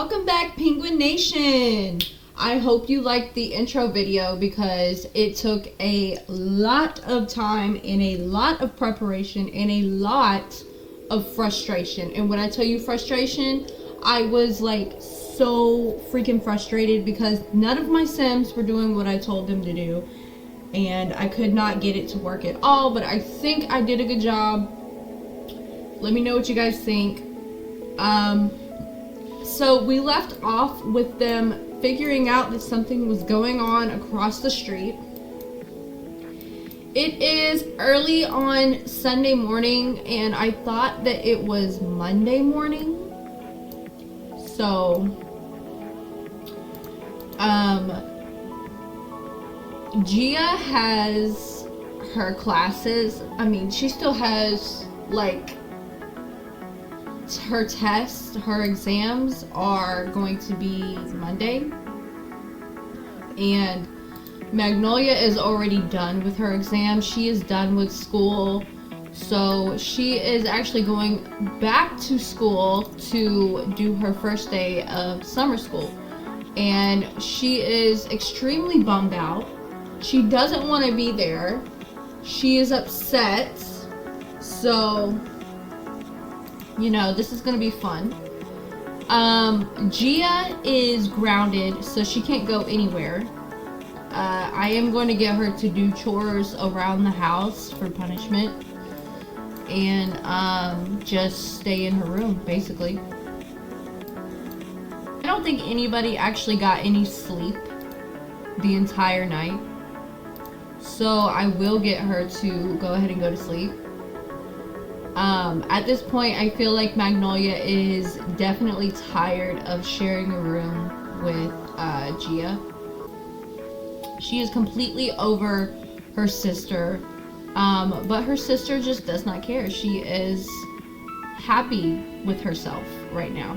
Welcome back, Penguin Nation. I hope you liked the intro video because it took a lot of time and a lot of preparation and a lot of frustration. And when I tell you frustration, I was like so freaking frustrated because none of my Sims were doing what I told them to do. And I could not get it to work at all, but I think I did a good job. Let me know what you guys think. So we left off with them figuring out that something was going on across the street. It is early on Sunday morning, and I thought that it was Monday morning. So, Gia has her classes. I mean, she still has, like, her tests, her exams are going to be Monday. And Magnolia is already done with her exam. She is done with school. So she is actually going back to school to do her first day of summer school. And she is extremely bummed out. She doesn't want to be there. She is upset. So, you know, this is gonna be fun. Gia is grounded, so she can't go anywhere. I am going to get her to do chores around the house for punishment. And just stay in her room, basically. I don't think anybody actually got any sleep the entire night. So I will get her to go ahead and go to sleep. At this point, I feel like Magnolia is definitely tired of sharing a room with Gia. She is completely over her sister, but her sister just does not care. She is happy with herself right now.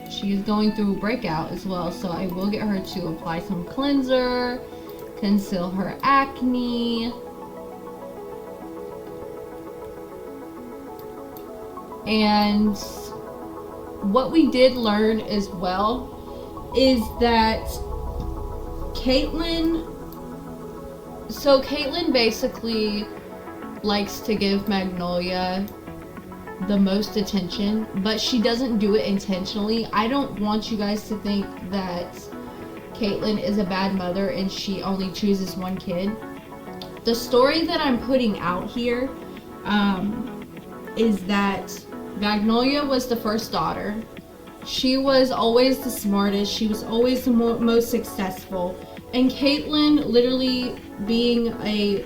She is going through a breakout as well, so I will get her to apply some cleanser, conceal her acne. And what we did learn as well is that Caitlin basically likes to give Magnolia the most attention, but she doesn't do it intentionally. I don't want you guys to think that Caitlin is a bad mother and she only chooses one kid. The story that I'm putting out here is that Magnolia was the first daughter. She was always the smartest. She was always the most successful. And Caitlin, literally being a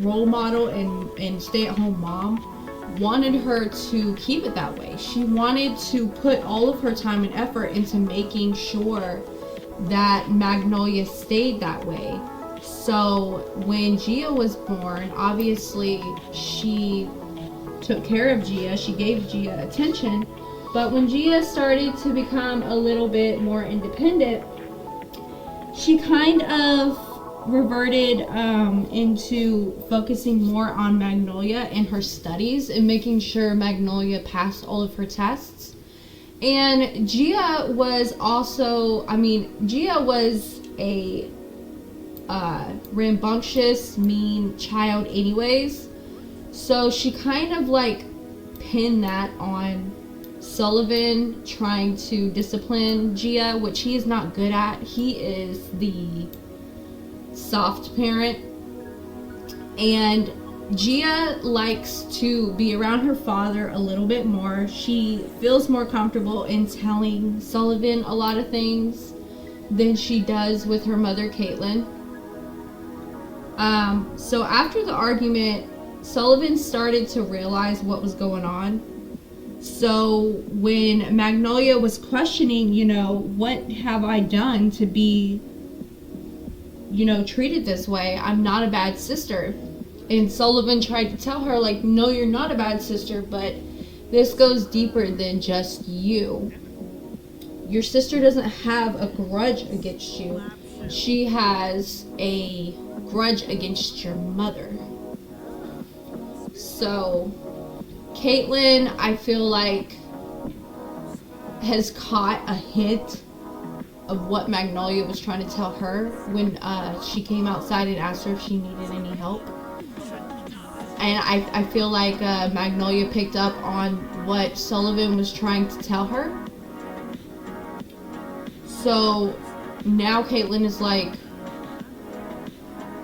role model and stay-at-home mom, wanted her to keep it that way. She wanted to put all of her time and effort into making sure that Magnolia stayed that way. So when Gia was born, obviously she took care of Gia, she gave Gia attention, but when Gia started to become a little bit more independent, she kind of reverted into focusing more on Magnolia and her studies and making sure Magnolia passed all of her tests. And Gia was also, Gia was a rambunctious, mean child anyways. So she kind of like pinned that on Sullivan trying to discipline Gia, which he is not good at. He is the soft parent. And Gia likes to be around her father a little bit more. She feels more comfortable in telling Sullivan a lot of things than she does with her mother, Caitlin. So after the argument, Sullivan started to realize what was going on. So when Magnolia was questioning, what have I done to be, treated this way? I'm not a bad sister. And Sullivan tried to tell her, like, no, you're not a bad sister, but this goes deeper than just you. Your sister doesn't have a grudge against you. She has a grudge against your mother. So Caitlin, I feel like, has caught a hint of what Magnolia was trying to tell her when she came outside and asked her if she needed any help. And I feel like Magnolia picked up on what Sullivan was trying to tell her. So now Caitlin is like,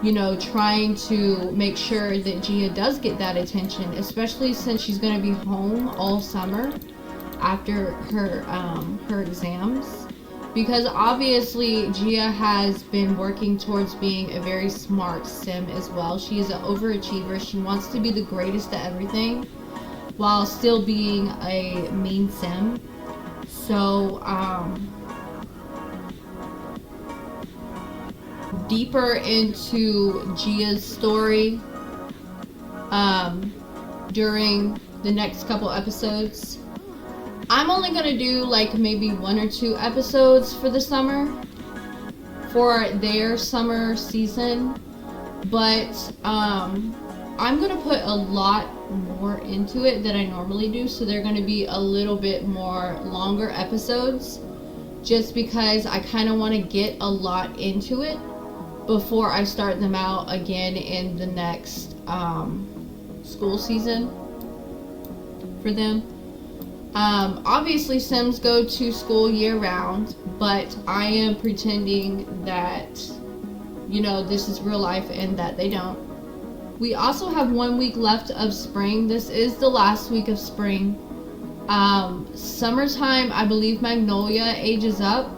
you know, trying to make sure that Gia does get that attention, especially since she's going to be home all summer after her exams. Because obviously Gia has been working towards being a very smart sim as well. She is an overachiever. She wants to be the greatest at everything while still being a mean sim. So, deeper into Gia's story during the next couple episodes. I'm only gonna do like maybe 1 or 2 episodes for the summer, for their summer season, but I'm gonna put a lot more into it than I normally do, so they're gonna be a little bit more longer episodes, just because I kind of want to get a lot into it before I start them out again in the next school season for them. Obviously Sims go to school year round, but I am pretending that, you know, this is real life and that they don't. We also have 1 week left of spring. This is the last week of spring. Summertime, I believe Magnolia ages up.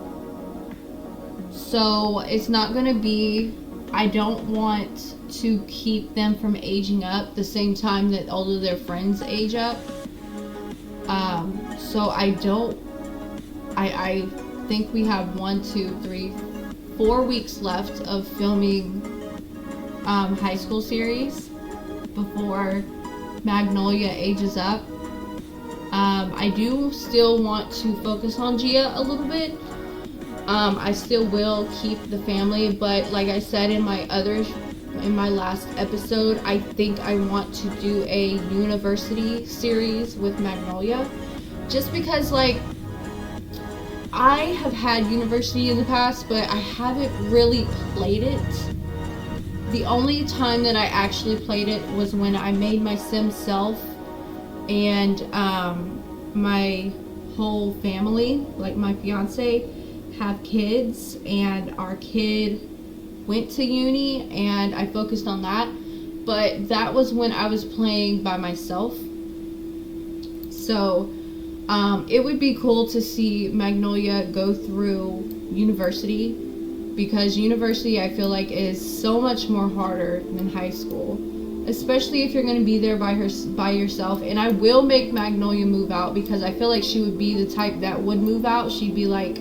So it's not going to be, I don't want to keep them from aging up the same time that all of their friends age up. So I think we have 1, 2, 3, 4 weeks left of filming high school series before Magnolia ages up. I do still want to focus on Gia a little bit. I still will keep the family, but like I said in my last episode, I think I want to do a university series with Magnolia, just because like I have had university in the past, but I haven't really played it. The only time that I actually played it was when I made my sim self and my whole family, like my fiance, have kids, and our kid went to uni and I focused on that, but that was when I was playing by myself. So it would be cool to see Magnolia go through university, because university I feel like is so much more harder than high school, especially if you're going to be there by yourself. And I will make Magnolia move out, because I feel like she would be the type that would move out. She'd be like,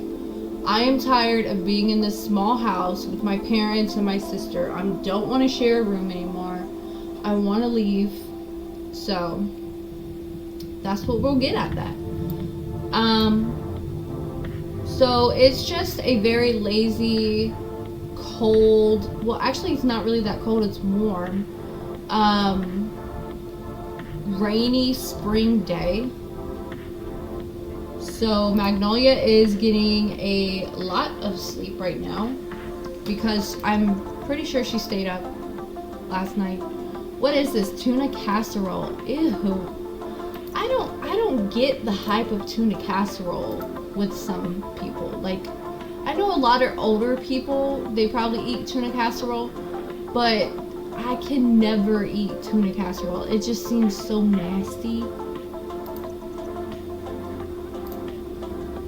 I am tired of being in this small house with my parents and my sister. I don't want to share a room anymore. I want to leave. So that's what we'll get at that. So it's just a very lazy, cold, well actually it's not really that cold, it's warm, rainy spring day. So Magnolia is getting a lot of sleep right now, because I'm pretty sure she stayed up last night. What is this? Tuna casserole. Ew. I don't get the hype of tuna casserole with some people. Like, I know a lot of older people, they probably eat tuna casserole, but I can never eat tuna casserole. It just seems so nasty.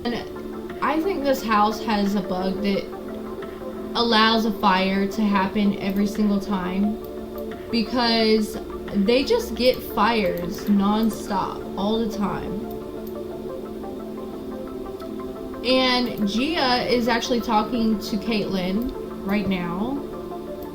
And I think this house has a bug that allows a fire to happen every single time, because they just get fires non-stop all the time. And Gia is actually talking to Caitlin right now.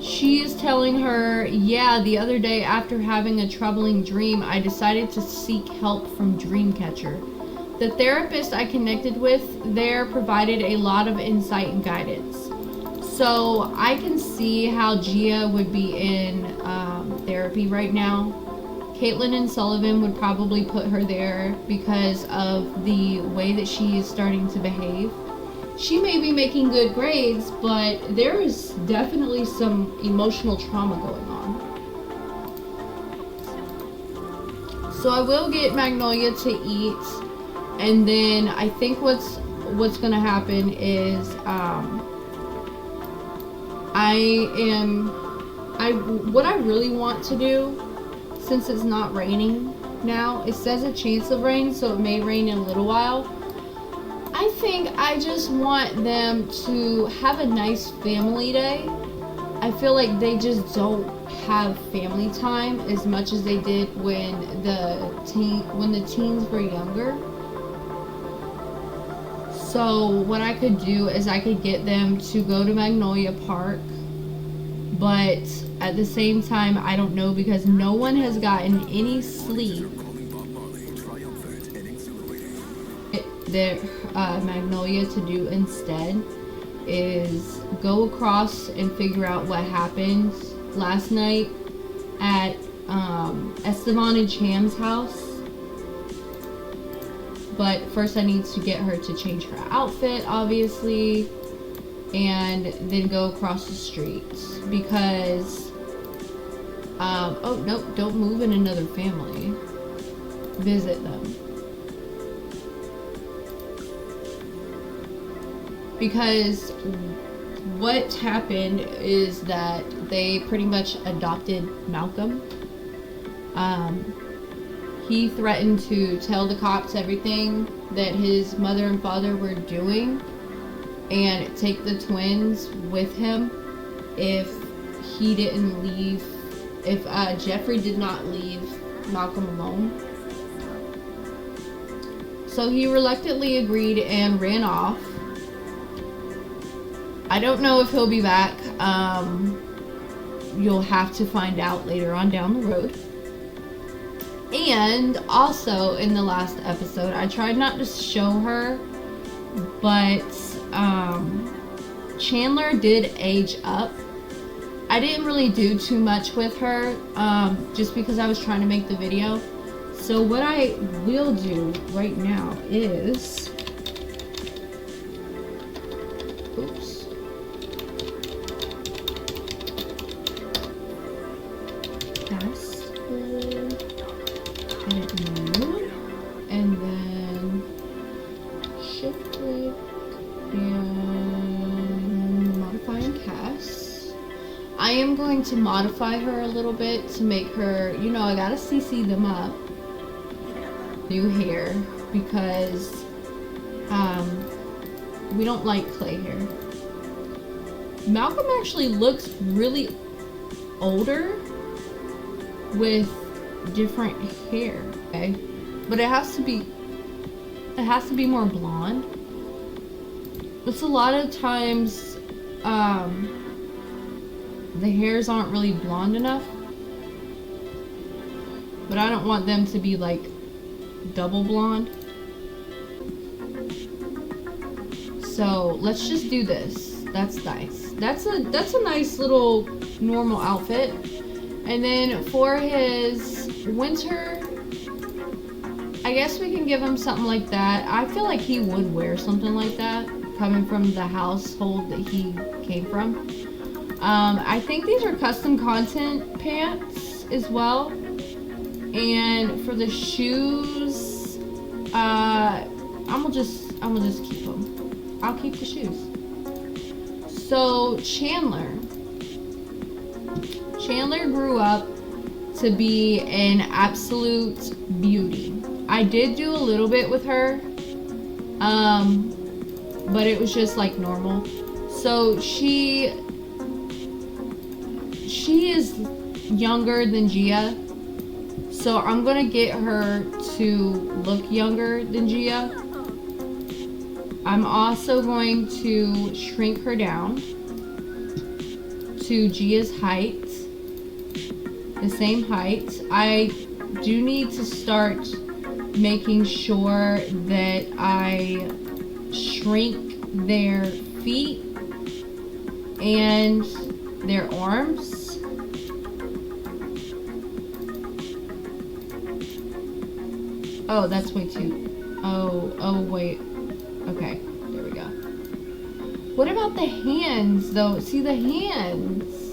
She is telling her, yeah, the other day after having a troubling dream, I decided to seek help from Dreamcatcher. The therapist I connected with there provided a lot of insight and guidance. So I can see how Gia would be in therapy right now. Caitlin and Sullivan would probably put her there because of the way that she is starting to behave. she may be making good grades, but there is definitely some emotional trauma going on. So I will get Magnolia to eat, and then I think what's gonna happen is what I really want to do, since it's not raining now, it says a chance of rain, so it may rain in a little while. I think I just want them to have a nice family day. I feel like they just don't have family time as much as they did when the teens were younger. So what I could do is I could get them to go to Magnolia Park, but at the same time, I don't know, because no one has gotten any sleep. Magnolia to do instead is go across and figure out what happened last night at Esteban and Cham's house. But first I need to get her to change her outfit, obviously, and then go across the street, because oh no, don't move in another family. Visit them. Because what happened is that they pretty much adopted Malcolm. He threatened to tell the cops everything that his mother and father were doing and take the twins with him if he didn't leave, if Jeffrey did not leave Malcolm alone. So he reluctantly agreed and ran off. I don't know if he'll be back. You'll have to find out later on down the road. And also in the last episode, I tried not to show her, but Chandler did age up. I didn't really do too much with her, just because I was trying to make the video. So what I will do right now is, oops. And then shift click and modify and cast. I am going to modify her a little bit to make her, you know, I gotta CC them up. New hair, because we don't like clay hair. Malcolm actually looks really older with different hair, okay? But it has to be more blonde. It's a lot of times the hairs aren't really blonde enough, but I don't want them to be like double blonde. So let's just do this. That's nice. That's a nice little normal outfit. And then for his winter, I guess we can give him something like that. I feel like he would wear something like that, coming from the household that he came from. I think these are custom content pants as well. And for the shoes, I'm gonna just keep them. I'll keep the shoes. So Chandler grew up to be an absolute beauty. I did do a little bit with her, but it was just like normal. So she is younger than Gia, so I'm gonna get her to look younger than Gia. I'm also going to shrink her down to Gia's height, the same height. I do need to start making sure that I shrink their feet and their arms. Oh, that's way too. Oh, wait. Okay, there we go. What about the hands though? See the hands.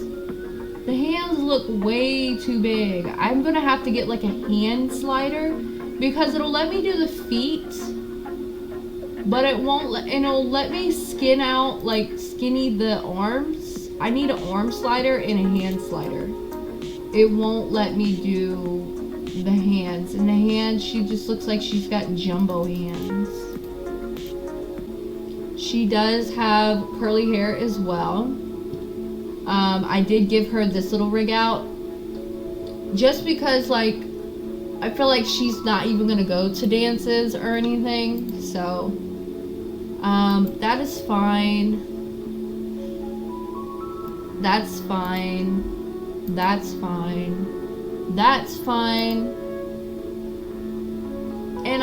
The hands look way too big. I'm gonna have to get like a hand slider because it'll let me do the feet, but it won't let, and it'll let me skin out, like skinny the arms. I need an arm slider and a hand slider. It won't let me do the hands. And the hands, she just looks like she's got jumbo hands. She does have curly hair as well. I did give her this little rig out just because, like, I feel like she's not even gonna go to dances or anything, so that is fine. That's fine. That's fine. That's fine. And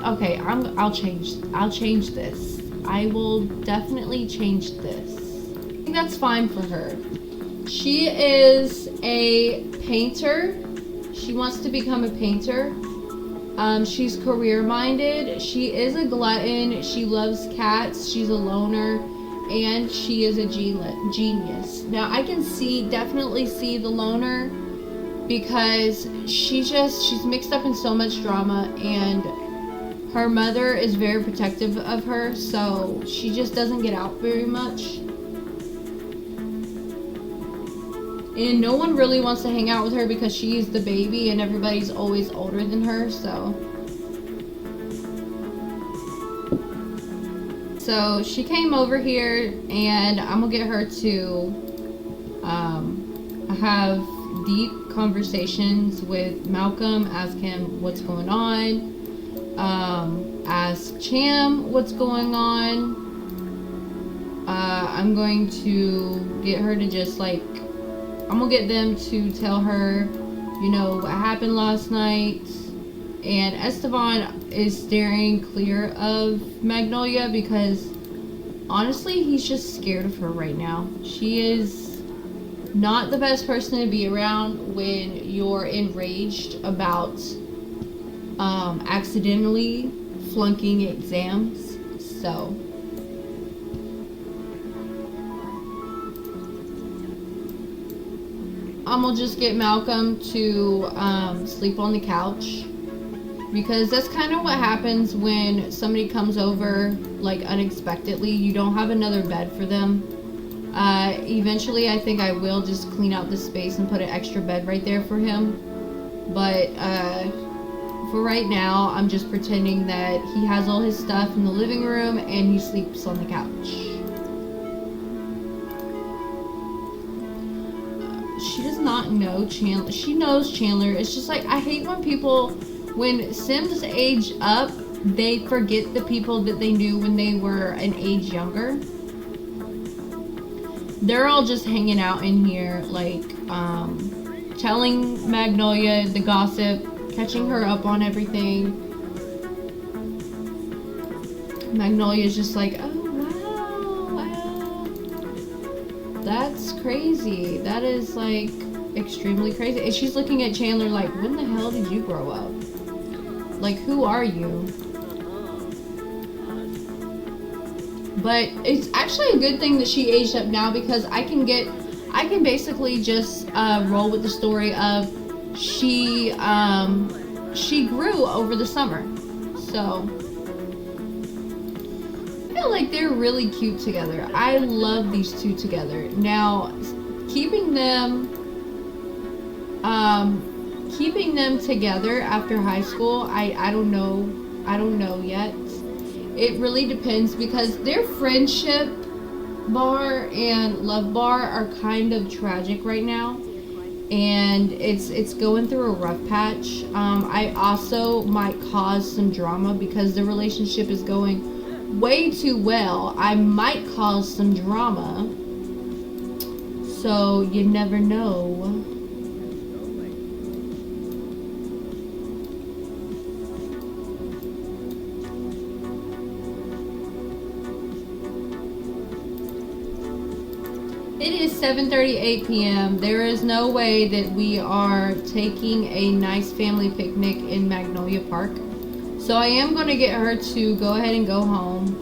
okay, I'll change this. I will definitely change this. I think that's fine for her. She is a painter. She wants to become a painter. She's career-minded. She is a glutton. She loves cats. She's a loner. And she is a genius. Now, I can definitely see the loner because she's mixed up in so much drama, and her mother is very protective of her, so she just doesn't get out very much. And no one really wants to hang out with her because she's the baby and everybody's always older than her, so she came over here, and I'm gonna get her to have deep conversations with Malcolm, ask him what's going on, ask Cham what's going on. I'm going to get her to just like, I'm gonna get them to tell her, you know, what happened last night. And Esteban is steering clear of Magnolia because honestly, he's just scared of her right now. She is not the best person to be around when you're enraged about accidentally flunking exams. So I'm gonna just get Malcolm to sleep on the couch, because that's kind of what happens when somebody comes over like unexpectedly. You don't have another bed for them. Eventually I think I will just clean out this space and put an extra bed right there for him, but for right now I'm just pretending that he has all his stuff in the living room and he sleeps on the couch. She does not know Chandler. She knows Chandler. It's just like, I hate when Sims age up, they forget the people that they knew when they were an age younger. They're all just hanging out in here, like, telling Magnolia the gossip, catching her up on everything. Magnolia's just like, oh, wow. That's crazy. That is, like, extremely crazy. And she's looking at Chandler like, when the hell did you grow up? Like, who are you? But it's actually a good thing that she aged up now, because I can basically just roll with the story of she grew over the summer. So I feel like they're really cute together. I love these two together. Now, keeping them together after high school, I don't know yet. It really depends, because their friendship bar and love bar are kind of tragic right now, and it's going through a rough patch. I also might cause some drama because the relationship is going way too well. I might cause some drama, so you never know. It is 7:38 p.m. There is no way that we are taking a nice family picnic in Magnolia Park. So I am going to get her to go ahead and go home.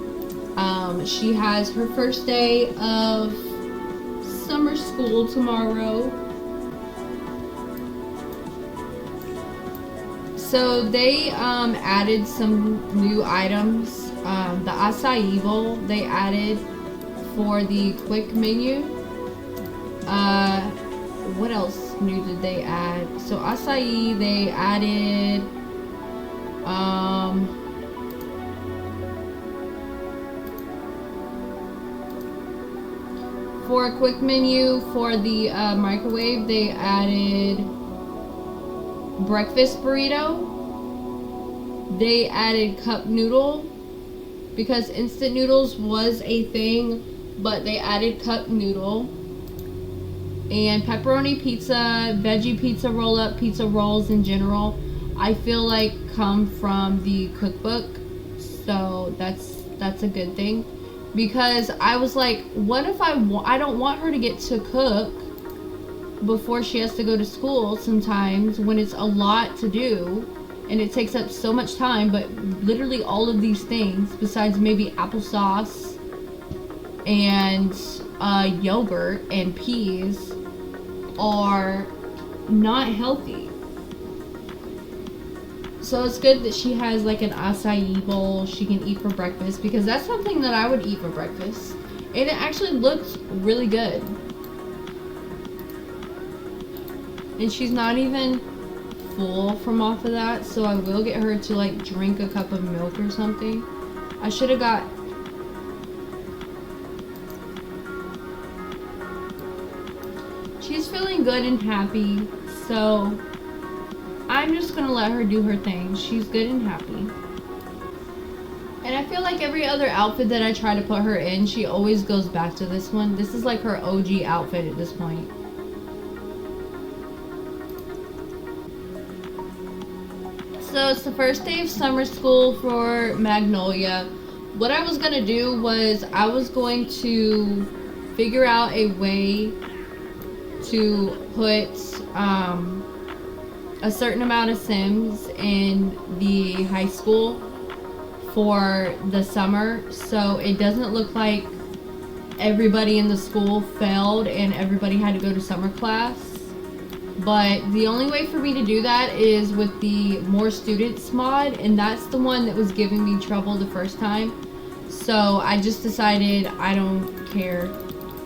She has her first day of summer school tomorrow. So they added some new items. The acai bowl they added for the quick menu. What else new did they add? So acai they added for a quick menu for the microwave they added breakfast burrito. They added cup noodle because instant noodles was a thing, but they added cup noodle. And pepperoni pizza, veggie pizza roll up, pizza rolls in general, I feel like come from the cookbook. So that's a good thing. Because I was like, what if I don't want her to get to cook before she has to go to school sometimes when it's a lot to do and it takes up so much time, but literally all of these things besides maybe applesauce and yogurt and peas are not healthy. So it's good that she has like an acai bowl she can eat for breakfast, because that's something that I would eat for breakfast. And it actually looks really good. And she's not even full from off of that, so I will get her to like drink a cup of milk or something. I should have got... She's feeling good and happy, so I'm just gonna let her do her thing. She's good and happy. And I feel like every other outfit that I try to put her in, she always goes back to this one. This is like her OG outfit at this point. So it's the first day of summer school for Magnolia. What I was gonna do was I was going to figure out a way to put a certain amount of Sims in the high school for the summer, so it doesn't look like everybody in the school failed and everybody had to go to summer class. But the only way for me to do that is with the more students mod, and that's the one that was giving me trouble the first time. So I just decided I don't care.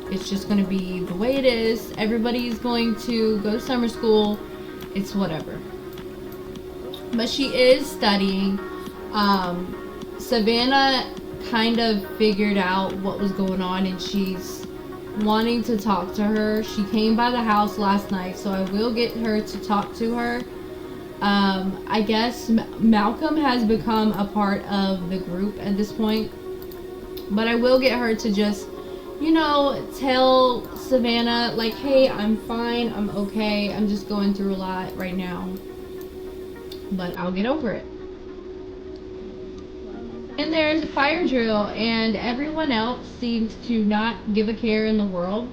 It's just going to be the way it is. Everybody's going to go to summer school. It's whatever. But she is studying. Savannah kind of figured out what was going on, and she's wanting to talk to her. She came by the house last night, so I will get her to talk to her. I guess Malcolm has become a part of the group at this point, but I will get her to just, you know, tell Savannah like, hey, I'm fine, I'm okay, I'm just going through a lot right now, but I'll get over it. And there's a fire drill, and everyone else seems to not give a care in the world.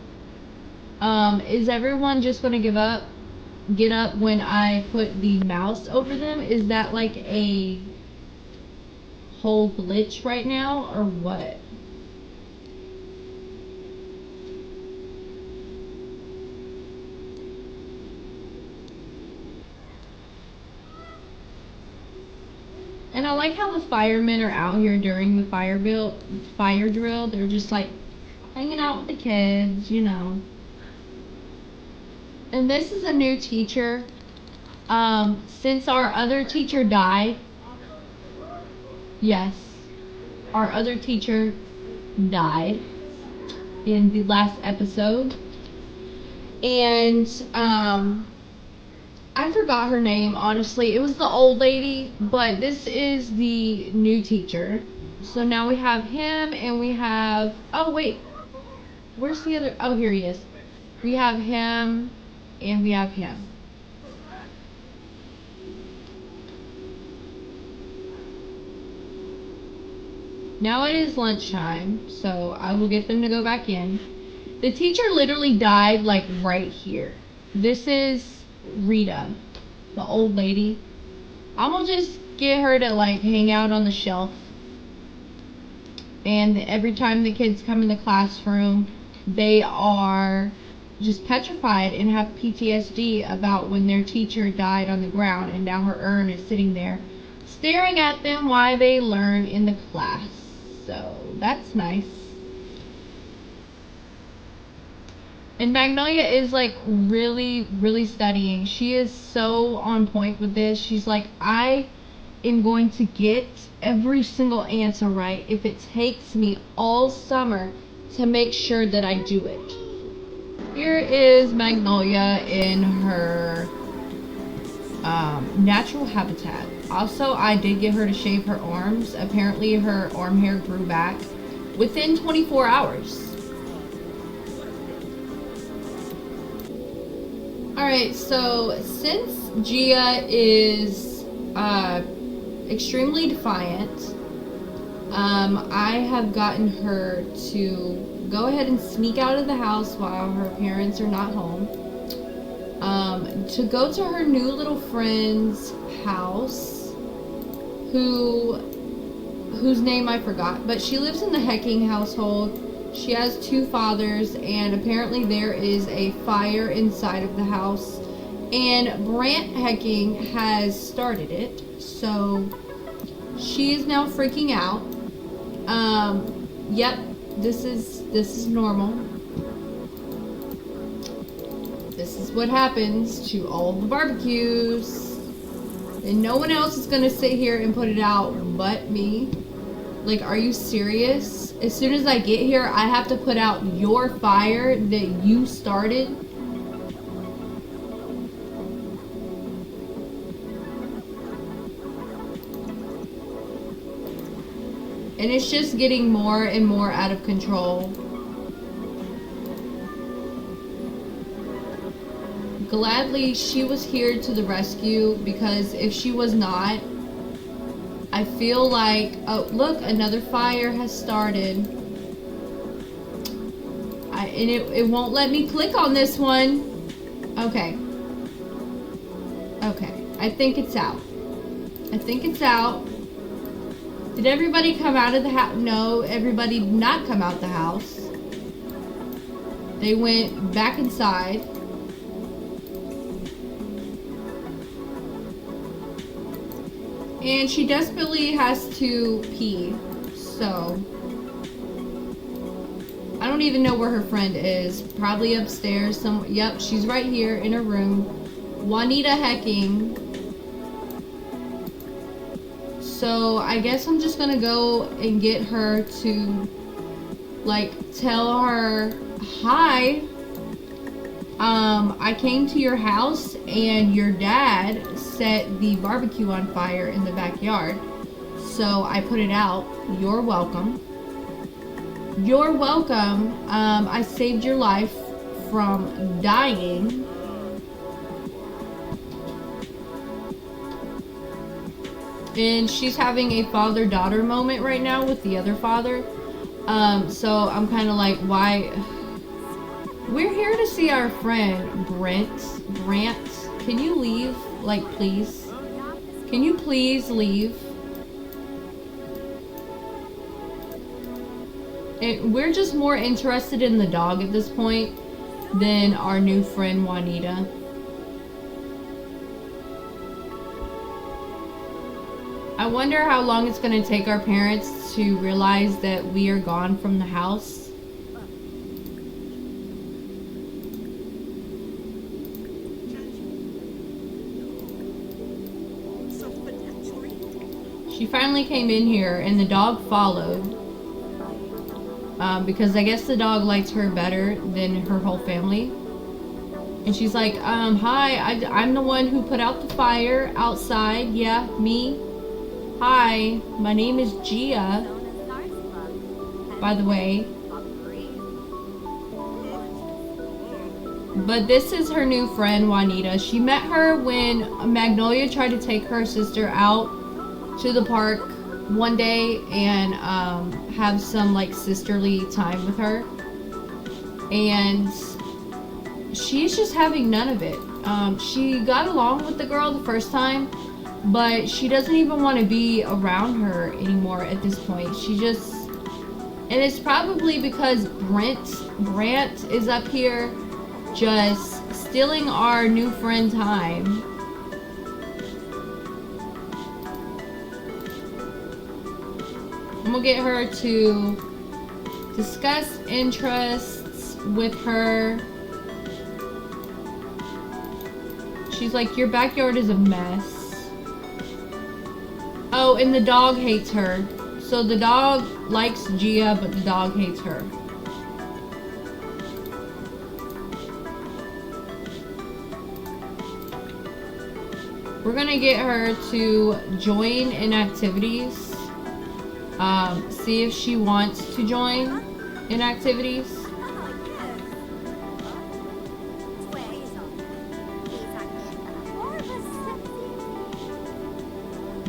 Is everyone just going to get up when I put the mouse over them? Is that like a whole glitch right now, or what? And I like how the firemen are out here during the fire drill. They're just like hanging out with the kids, you know. And this is a new teacher. Since our other teacher died, yes, our other teacher died in the last episode. And I forgot her name, honestly. It was the old lady, but this is the new teacher. So now we have him, and we have... Oh, wait. Where's the other... Oh, here he is. We have him, and we have him. Now it is lunchtime, so I will get them to go back in. The teacher literally died, like, right here. This is Rita, the old lady. I'm gonna just get her to like hang out on the shelf. And every time the kids come in the classroom, they are just petrified and have PTSD about when their teacher died on the ground and now her urn is sitting there staring at them while they learn in the class. So that's nice. And Magnolia is like really studying. She is so on point with this. She's like, I am going to get every single answer right if it takes me all summer to make sure that I do it. Here is Magnolia in her natural habitat. Also, I did get her to shave her arms. Apparently her arm hair grew back within 24 hours. Alright, so since Gia is extremely defiant, I have gotten her to go ahead and sneak out of the house while her parents are not home, to go to her new little friend's house, whose name I forgot, but she lives in the Hecking household. She has 2 fathers, and apparently there is a fire inside of the house, and Brant Hecking has started it, so she is now freaking out. Yep, this is normal. This is what happens to all the barbecues, and no one else is gonna sit here and put it out but me. Like, are you serious? As soon as I get here, I have to put out your fire that you started? And it's just getting more and more out of control. Gladly, she was here to the rescue, because if she was not, I feel like, oh look, another fire has started. And it won't let me click on this one. Okay. Okay, I think it's out. I think it's out. Did everybody come out of the house? No, everybody did not come out the house. They went back inside. And she desperately has to pee, so I don't even know where her friend is. Probably upstairs somewhere. Yep, she's right here in her room. Juanita Hecking. So I guess I'm just gonna go and get her to, like, tell her, hi, I came to your house and your dad set the barbecue on fire in the backyard, so I put it out. You're welcome. You're welcome. I saved your life from dying. And she's having a father-daughter moment right now with the other father. So I'm kind of like, why? We're here to see our friend, Brant. Can you leave? Like, please? Can you please leave? And we're just more interested in the dog at this point than our new friend, Juanita. I wonder how long it's going to take our parents to realize that we are gone from the house. She finally came in here and the dog followed. Because I guess the dog likes her better than her whole family. And she's like, hi, I'm the one who put out the fire outside. Yeah, me. Hi, my name is Gia, by the way. But this is her new friend, Juanita. She met her when Magnolia tried to take her sister out to the park one day and have some, like, sisterly time with her. And she's just having none of it. She got along with the girl the first time, but she doesn't even want to be around her anymore at this point. She just And it's probably because Brant is up here just stealing our new friend time. I'm gonna get her to discuss interests with her. She's like, your backyard is a mess. Oh, and the dog hates her. So the dog likes Gia, but the dog hates her. We're gonna get her to join in activities. See if she wants to join in activities.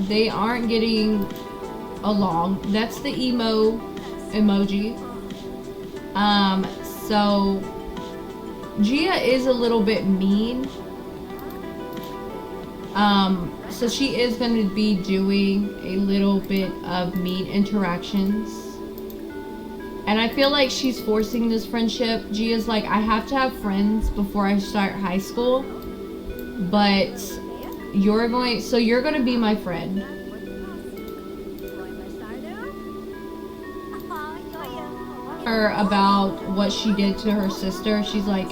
They aren't getting along. That's the emo emoji. So Gia is a little bit mean. So she is going to be doing a little bit of mean interactions. And I feel like she's forcing this friendship. Gia's like, I have to have friends before I start high school. But you're going to be my friend. Her about what she did to her sister. She's like,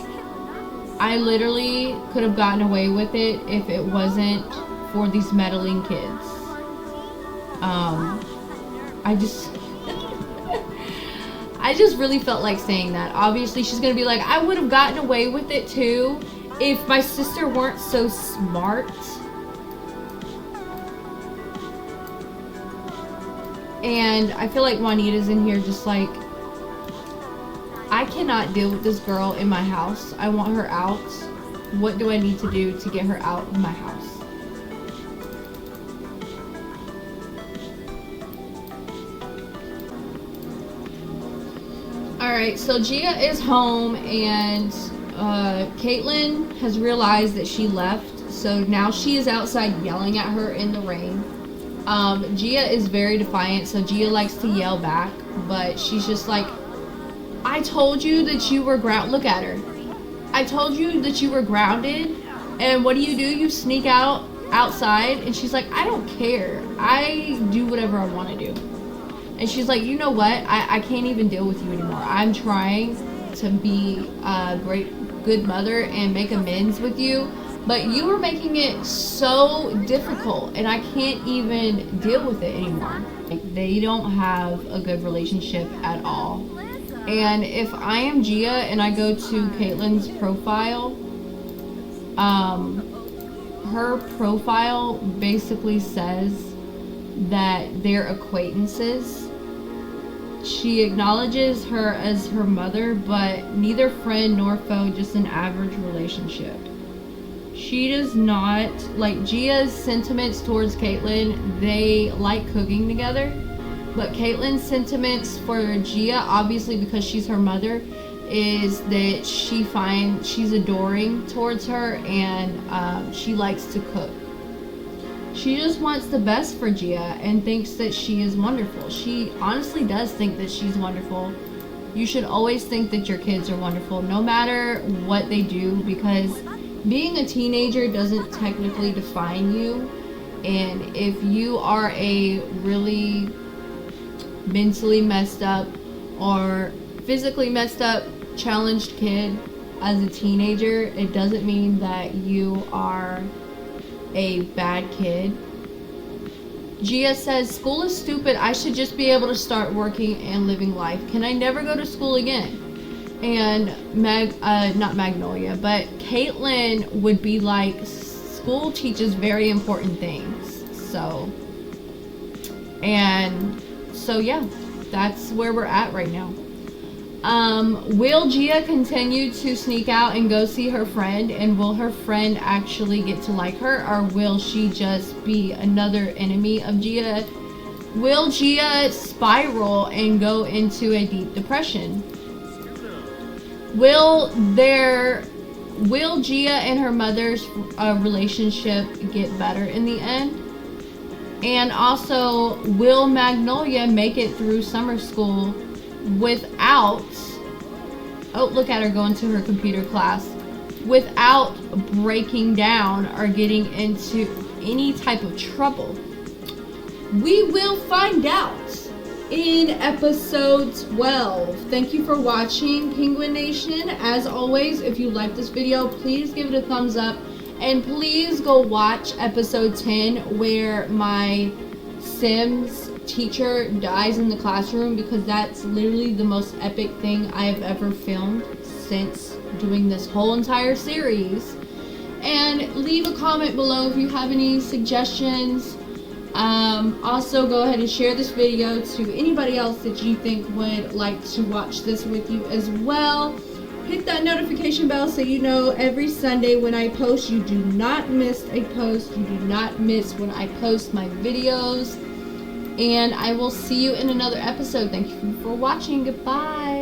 I literally could have gotten away with it if it wasn't for these meddling kids. I just really felt like saying that. Obviously, she's gonna be like, I would have gotten away with it too if my sister weren't so smart. And I feel like Juanita's in here just like, I cannot deal with this girl in my house. I want her out. What do I need to do to get her out of my house? Alright, so Gia is home and Caitlin has realized that she left. So now she is outside yelling at her in the rain. Gia is very defiant, so Gia likes to yell back. But she's just like, I told you that you were look at her. I told you that you were grounded, and what do? You sneak outside, and she's like, I don't care. I do whatever I want to do. And she's like, you know what? I can't even deal with you anymore. I'm trying to be a good mother and make amends with you, but you were making it so difficult, and I can't even deal with it anymore. Like, they don't have a good relationship at all. And if I am Gia and I go to Caitlin's profile, her profile basically says that they're acquaintances. She acknowledges her as her mother, but neither friend nor foe, just an average relationship. She does not, like Gia's sentiments towards Caitlin, they like cooking together. But Caitlin's sentiments for Gia, obviously because she's her mother, is that she's adoring towards her, and she likes to cook. She just wants the best for Gia and thinks that she is wonderful. She honestly does think that she's wonderful. You should always think that your kids are wonderful, no matter what they do, because being a teenager doesn't technically define you. And if you are a really mentally messed up or physically messed up, challenged kid as a teenager, it doesn't mean that you are a bad kid. Gia says, school is stupid. I should just be able to start working and living life. Can I never go to school again? And not Magnolia, but Caitlin would be like, school teaches very important things. So yeah, that's where we're at right now. Will Gia continue to sneak out and go see her friend, and will her friend actually get to like her, or will she just be another enemy of Gia? Will Gia spiral and go into a deep depression? Will Gia and her mother's relationship get better in the end? And also, will Magnolia make it through summer school without, oh, look at her going to her computer class, without breaking down or getting into any type of trouble? We will find out in episode 12. Thank you for watching, Penguin Nation. As always, if you like this video, please give it a thumbs up, and please go watch episode 10 where my Sims teacher dies in the classroom, because that's literally the most epic thing I have ever filmed since doing this whole entire series. And leave a comment below if you have any suggestions. Also go ahead and share this video to anybody else that you think would like to watch this with you as well. Hit that notification bell so you know every Sunday when I post. You do not miss a post. You do not miss when I post my videos. And I will see you in another episode. Thank you for watching. Goodbye.